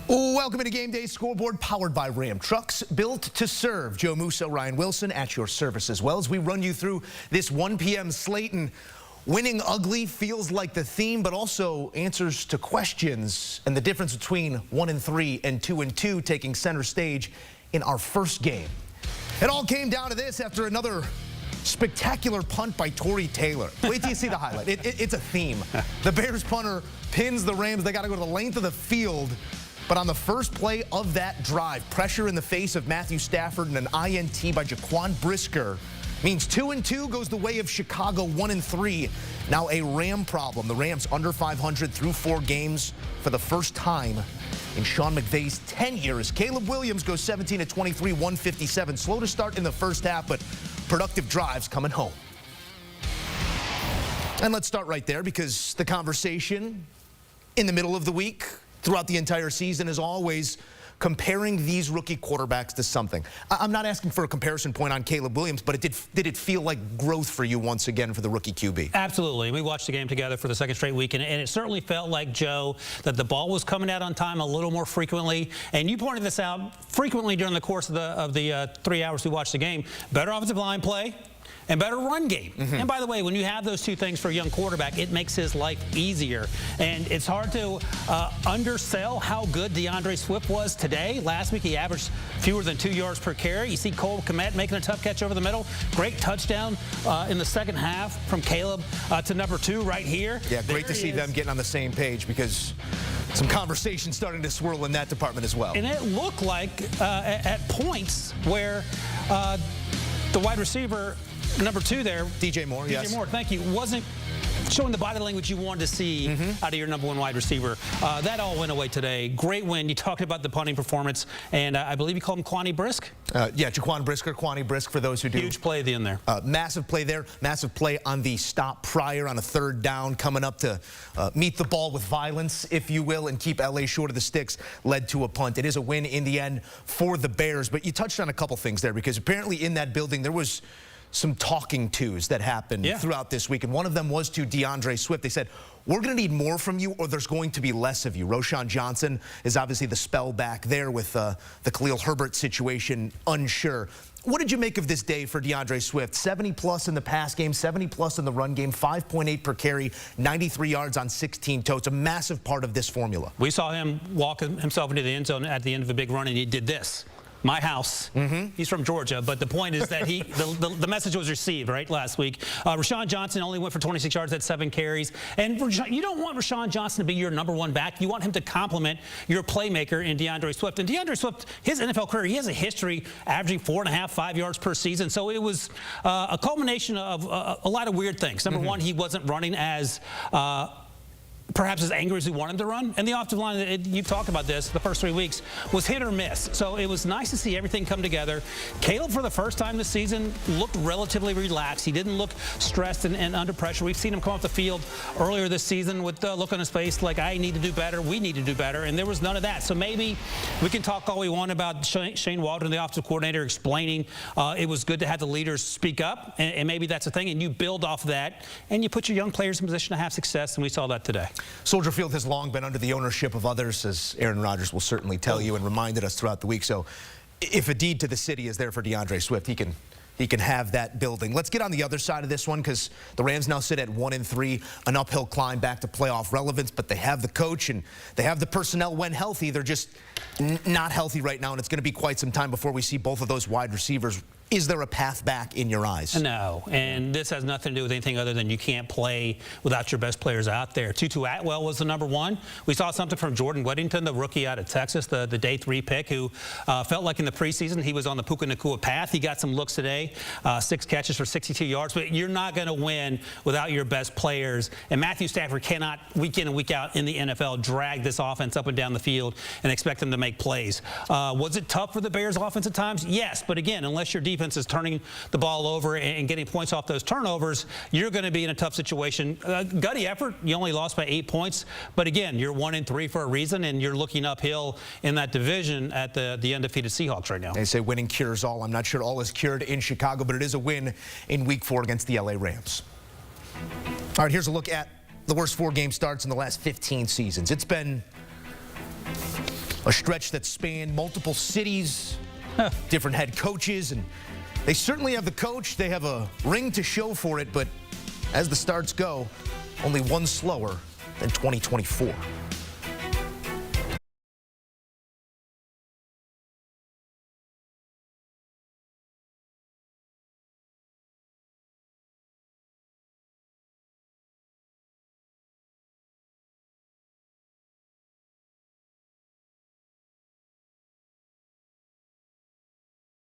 Welcome to Game Day Scoreboard, powered by Ram Trucks, built to serve. Joe Musso, Ryan Wilson at your service as well as we run you through this 1 p.m. slate. And winning ugly feels like the theme, but also answers to questions and the difference between 1-3 and 2-2 taking center stage in our first game. It all came down to this after another spectacular punt by Torrey Taylor. Wait till you see the highlight. It's a theme. The Bears punter pins the Rams. They got to go to the length of the field. But on the first play of that drive, pressure in the face of Matthew Stafford and an INT by Jaquan Brisker means 2-2 goes the way of Chicago. 1-3. Now a Ram problem. The Rams under 500 through 4 games for the first time in Sean McVay's 10 years. Caleb Williams goes 17-23, 157. Slow to start in the first half, but productive drives coming home. And let's start right there, because the conversation in the middle of the week throughout the entire season is always comparing these rookie quarterbacks to something. I'm not asking for a comparison point on Caleb Williams, but did it feel like growth for you once again for the rookie QB? Absolutely. We watched the game together for the second straight week, and it certainly felt like, Joe, that the ball was coming out on time a little more frequently. And you pointed this out frequently during the course of the 3 hours we watched the game. Better offensive line play and better run game. And by the way, when you have those two things for a young quarterback, it makes his life easier. And it's hard to undersell how good DeAndre Swift was today. Last week, he averaged fewer than 2 yards per carry. You see Cole Kmet making a tough catch over the middle. Great touchdown in the second half from Caleb to number 2 right here. Yeah, great to see them getting on the same page, because some conversation starting to swirl in that department as well. And it looked like at points where the wide receiver, number 2 there, DJ Moore, yes. DJ Moore, thank you, wasn't showing the body language you wanted to see out of your number 1 wide receiver. That all went away today. Great win. You talked about the punting performance, and I believe you called him Quani Brisk? Yeah, Jaquan Brisker, Quani Brisk for those who do. Huge play at the end there. Massive play there. Massive play on the stop prior on a 3rd down, coming up to meet the ball with violence, if you will, and keep LA short of the sticks, led to a punt. It is a win in the end for the Bears, but you touched on a couple things there, because apparently in that building there was some talking tos that happened throughout this week, and one of them was to DeAndre Swift. They said, we're going to need more from you, or there's going to be less of you. Roshan Johnson is obviously the spell back there with the Khalil Herbert situation, unsure. What did you make of this day for DeAndre Swift? 70-plus in the pass game, 70-plus in the run game, 5.8 per carry, 93 yards on 16 totes. A massive part of this formula. We saw him walk himself into the end zone at the end of a big run, and he did this. My house. He's from Georgia, but the point is that the message was received, right, last week. Rashawn Johnson only went for 26 yards at 7 carries. And you don't want Rashawn Johnson to be your number 1 back. You want him to complement your playmaker in DeAndre Swift. And DeAndre Swift, his NFL career, he has a history averaging 4.5, 5 yards per season. So it was a culmination of a lot of weird things. Number 1, he wasn't running as perhaps as angry as we want him to run. And the offensive line, you've talked about this, the first 3 weeks, was hit or miss. So it was nice to see everything come together. Caleb, for the first time this season, looked relatively relaxed. He didn't look stressed and under pressure. We've seen him come off the field earlier this season with the look on his face like, I need to do better, we need to do better, and there was none of that. So maybe we can talk all we want about Shane Waldron, the offensive coordinator, explaining it was good to have the leaders speak up, and maybe that's a thing, and you build off of that, and you put your young players in position to have success, and we saw that today. Soldier Field has long been under the ownership of others, as Aaron Rodgers will certainly tell you and reminded us throughout the week. So if a deed to the city is there for DeAndre Swift, he can have that building. Let's get on the other side of this one, because the Rams now sit at 1-3, an uphill climb back to playoff relevance, but they have the coach and they have the personnel when healthy. They're just not healthy right now, and it's going to be quite some time before we see both of those wide receivers. Is there a path back in your eyes? No, and this has nothing to do with anything other than you can't play without your best players out there. Tutu Atwell was the number 1. We saw something from Jordan Weddington, the rookie out of Texas, the day 3 pick, who felt like in the preseason he was on the Puka Nacua path. He got some looks today, 6 catches for 62 yards, but you're not going to win without your best players. And Matthew Stafford cannot, week in and week out in the NFL, drag this offense up and down the field and expect them to make plays. Was it tough for the Bears offense at times? Yes, but again, unless your defense is turning the ball over and getting points off those turnovers, you're going to be in a tough situation. Gutty effort, you only lost by 8 points, but again, you're 1-3 for a reason, and you're looking uphill in that division at the undefeated Seahawks right now. They say winning cures all. I'm not sure all is cured in Chicago, but it is a win in Week 4 against the LA Rams. All right, here's a look at the worst 4-game starts in the last 15 seasons. It's been A stretch that spanned multiple cities, different head coaches, and they certainly have the coach. They have a ring to show for it, but as the starts go, only one slower than 2024.